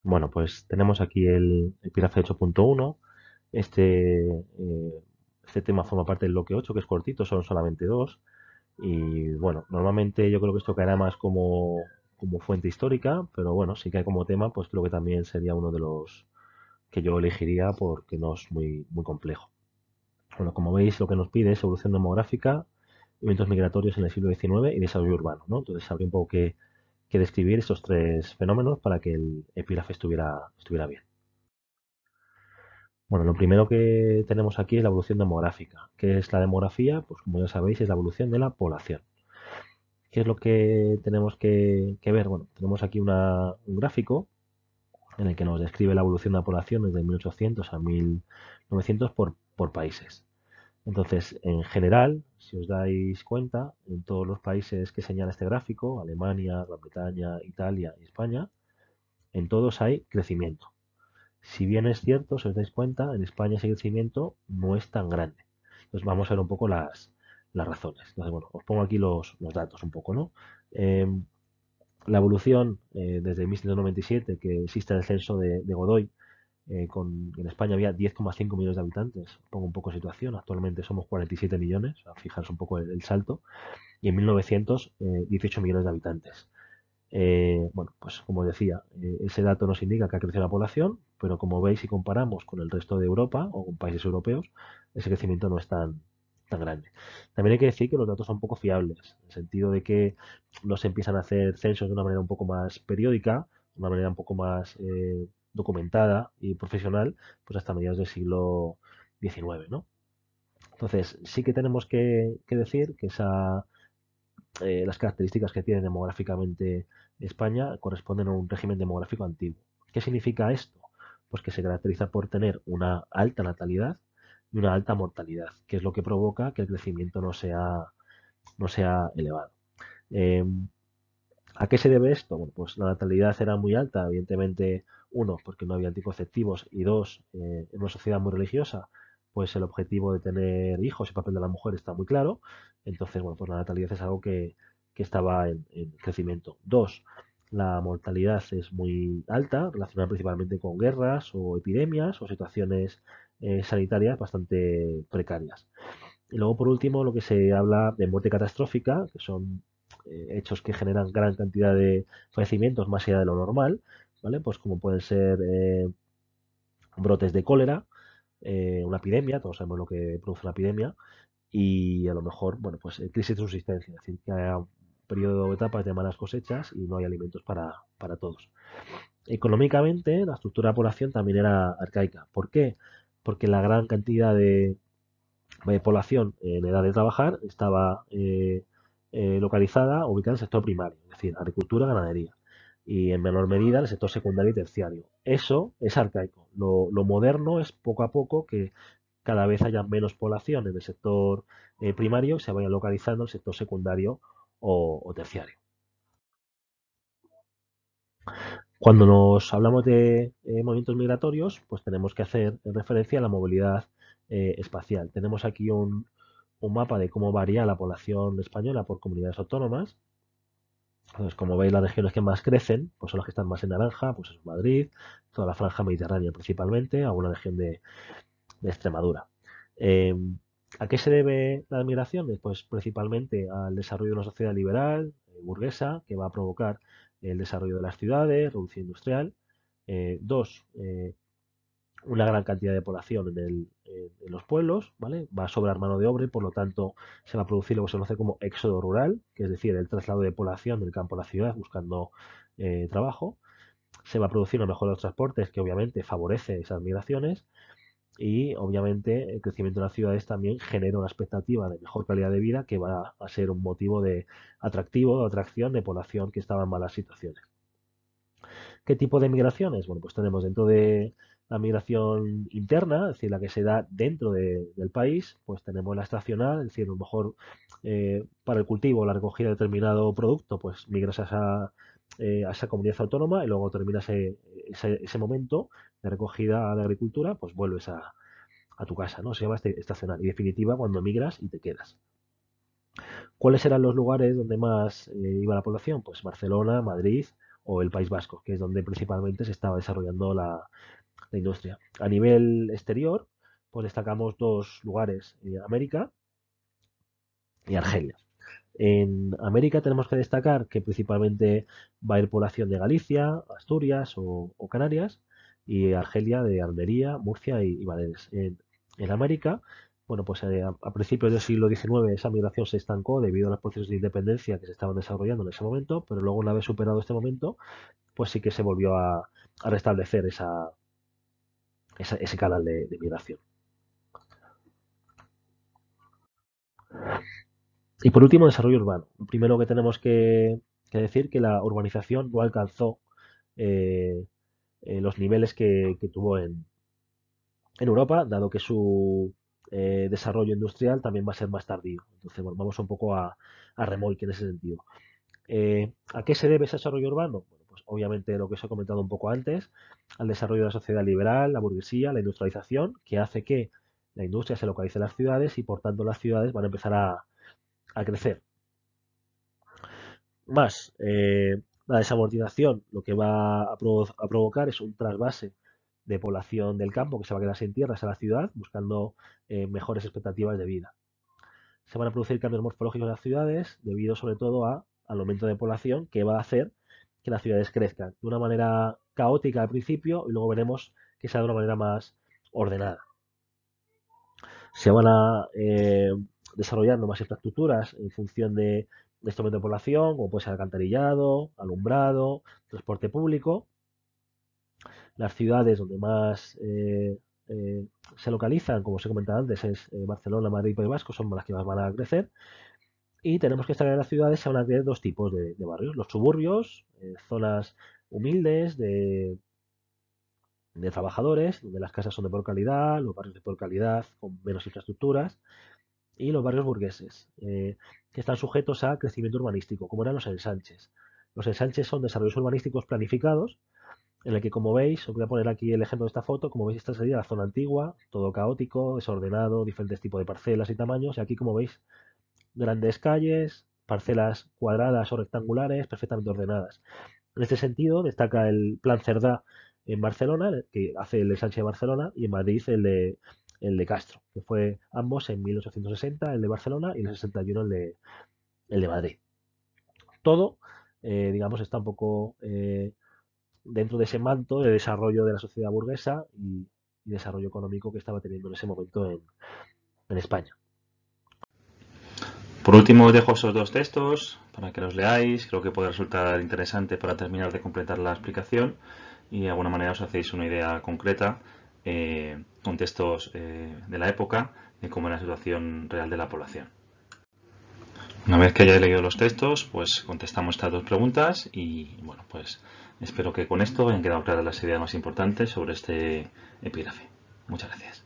Bueno, pues tenemos aquí el epígrafe 8.1. Este, este tema forma parte del bloque 8, que es cortito, son solamente dos. Y bueno, normalmente yo creo que esto caerá más como fuente histórica, pero bueno, sí que hay como tema, pues creo que también sería uno de los que yo elegiría porque no es muy complejo. Bueno, como veis, lo que nos pide es evolución demográfica, eventos migratorios en el siglo XIX y desarrollo urbano, ¿no? Entonces habría un poco que describir estos tres fenómenos para que el epígrafe estuviera bien. Bueno, lo primero que tenemos aquí es la evolución demográfica. ¿Qué es la demografía? Pues como ya sabéis, es la evolución de la población. ¿Qué es lo que tenemos que ver? Bueno, tenemos aquí un gráfico en el que nos describe la evolución de la población desde 1800 a 1900 por países. Entonces, en general, si os dais cuenta, en todos los países que señala este gráfico, Alemania, Gran Bretaña, Italia y España, en todos hay crecimiento. Si bien es cierto, si os dais cuenta, en España ese crecimiento no es tan grande. Entonces vamos a ver un poco las razones. Entonces, bueno, os pongo aquí los datos un poco, ¿no? Eh, la evolución desde 1797, que existe el censo de Godoy, en España había 10,5 millones de habitantes. Pongo un poco de situación. Actualmente somos 47 millones. Fijaros un poco el salto. Y en 1900, 18 millones de habitantes. Bueno, pues como decía, ese dato nos indica que ha crecido la población, pero como veis, si comparamos con el resto de Europa o con países europeos, ese crecimiento no es tan grande. También hay que decir que los datos son poco fiables, en el sentido de que no se empiezan a hacer censos de una manera un poco más periódica, de una manera un poco más documentada y profesional, pues hasta mediados del siglo XIX, ¿no? Entonces, sí que tenemos que decir que las características que tiene demográficamente España corresponden a un régimen demográfico antiguo. ¿Qué significa esto? Pues que se caracteriza por tener una alta natalidad y una alta mortalidad, que es lo que provoca que el crecimiento no sea elevado. Eh, ¿A qué se debe esto? Bueno, pues la natalidad era muy alta, evidentemente, uno, porque no había anticonceptivos, y dos, en una sociedad muy religiosa, pues el objetivo de tener hijos y el papel de la mujer está muy claro. Entonces, bueno, pues la natalidad es algo que estaba en crecimiento. Dos, la mortalidad es muy alta, relacionada principalmente con guerras o epidemias o situaciones sanitarias bastante precarias. Y luego, por último, lo que se habla de muerte catastrófica, que son hechos que generan gran cantidad de fallecimientos más allá de lo normal, ¿vale? Pues como pueden ser brotes de cólera, una epidemia, todos sabemos lo que produce una epidemia, y a lo mejor, bueno, pues crisis de subsistencia, es decir, que haya un periodo o etapas de malas cosechas y no hay alimentos para todos. Económicamente, la estructura de la población también era arcaica. ¿Por qué? Porque la gran cantidad de población en edad de trabajar estaba localizada, ubicada en el sector primario, es decir, agricultura, ganadería, y en menor medida en el sector secundario y terciario. Eso es arcaico. Lo moderno es poco a poco que cada vez haya menos población en el sector primario, se vaya localizando en el sector secundario o terciario. Cuando nos hablamos de movimientos migratorios, pues tenemos que hacer referencia a la movilidad espacial. Tenemos aquí un mapa de cómo varía la población española por comunidades autónomas. Entonces, como veis, las regiones que más crecen, pues son las que están más en naranja, pues es Madrid, toda la franja mediterránea principalmente, alguna región de Extremadura. Eh, ¿A qué se debe las migraciones? Pues principalmente al desarrollo de una sociedad liberal, burguesa, que va a provocar el desarrollo de las ciudades, revolución industrial. Dos, una gran cantidad de población en los pueblos, ¿vale? Va a sobrar mano de obra y por lo tanto se va a producir lo que se conoce como éxodo rural, que es decir, el traslado de población del campo a la ciudad buscando trabajo. Se va a producir una mejora de los transportes que obviamente favorece esas migraciones y obviamente el crecimiento de las ciudades también genera una expectativa de mejor calidad de vida que va a ser un motivo de atractivo, de atracción de población que estaba en malas situaciones. ¿Qué tipo de migraciones? Bueno, pues tenemos dentro de la migración interna, es decir, la que se da dentro del país, pues tenemos la estacional, es decir, a lo mejor para el cultivo, la recogida de determinado producto, pues migras a esa comunidad autónoma y luego termina ese momento de recogida de agricultura, pues vuelves a tu casa, ¿no? Se llama estacional. Y definitiva cuando migras y te quedas. ¿Cuáles eran los lugares donde más iba la población? Pues Barcelona, Madrid o el País Vasco, que es donde principalmente se estaba desarrollando la industria. A nivel exterior, pues destacamos dos lugares, América y Argelia. En América tenemos que destacar que principalmente va a ir población de Galicia, Asturias o Canarias, y Argelia de Almería, Murcia y Baleares. En América, bueno, pues a principios del siglo XIX esa migración se estancó debido a los procesos de independencia que se estaban desarrollando en ese momento, pero luego una vez superado este momento, pues sí que se volvió a restablecer ese canal de migración. Y por último, desarrollo urbano. Lo primero que tenemos que decir que la urbanización no alcanzó eh, los niveles que tuvo en Europa, dado que su desarrollo industrial también va a ser más tardío. Entonces, bueno, vamos un poco a remolque en ese sentido. ¿A qué se debe ese desarrollo urbano? Bueno, pues obviamente lo que os he comentado un poco antes, al desarrollo de la sociedad liberal, la burguesía, la industrialización, que hace que la industria se localice en las ciudades y por tanto las ciudades van a empezar a crecer. Más, la desamortización lo que va a provocar es un trasvase de población del campo que se va a quedar sin tierras a la ciudad buscando mejores expectativas de vida. Se van a producir cambios morfológicos en las ciudades debido sobre todo al aumento de población que va a hacer que las ciudades crezcan de una manera caótica al principio y luego veremos que sea de una manera más ordenada. Se van a desarrollar nuevas infraestructuras en función de este aumento de población, como puede ser alcantarillado, alumbrado, transporte público. Las ciudades donde más se localizan, como os he comentado antes, es Barcelona, Madrid y País Vasco, son las que más van a crecer. Y tenemos que estar en las ciudades, se van a crear dos tipos de barrios. Los suburbios, zonas humildes de trabajadores, donde las casas son de peor calidad, los barrios de peor calidad, con menos infraestructuras, y los barrios burgueses, que están sujetos a crecimiento urbanístico, como eran los ensanches. Los ensanches son desarrollos urbanísticos planificados, en el que, como veis, os voy a poner aquí el ejemplo de esta foto, como veis, esta sería la zona antigua, todo caótico, desordenado, diferentes tipos de parcelas y tamaños, y aquí, como veis, grandes calles, parcelas cuadradas o rectangulares, perfectamente ordenadas. En este sentido, destaca el Plan Cerdá en Barcelona, que hace el ensanche de Barcelona, y en Madrid el de Castro, que fue ambos en 1860, el de Barcelona, y en el 61 el de Madrid. Todo, digamos, está un poco dentro de ese manto de desarrollo de la sociedad burguesa y desarrollo económico que estaba teniendo en ese momento en España. Por último, os dejo esos dos textos para que los leáis. Creo que puede resultar interesante para terminar de completar la explicación y de alguna manera os hacéis una idea concreta con textos de la época de cómo era la situación real de la población. Una vez que hayáis leído los textos, pues contestamos estas dos preguntas y bueno, pues espero que con esto hayan quedado claras las ideas más importantes sobre este epígrafe. Muchas gracias.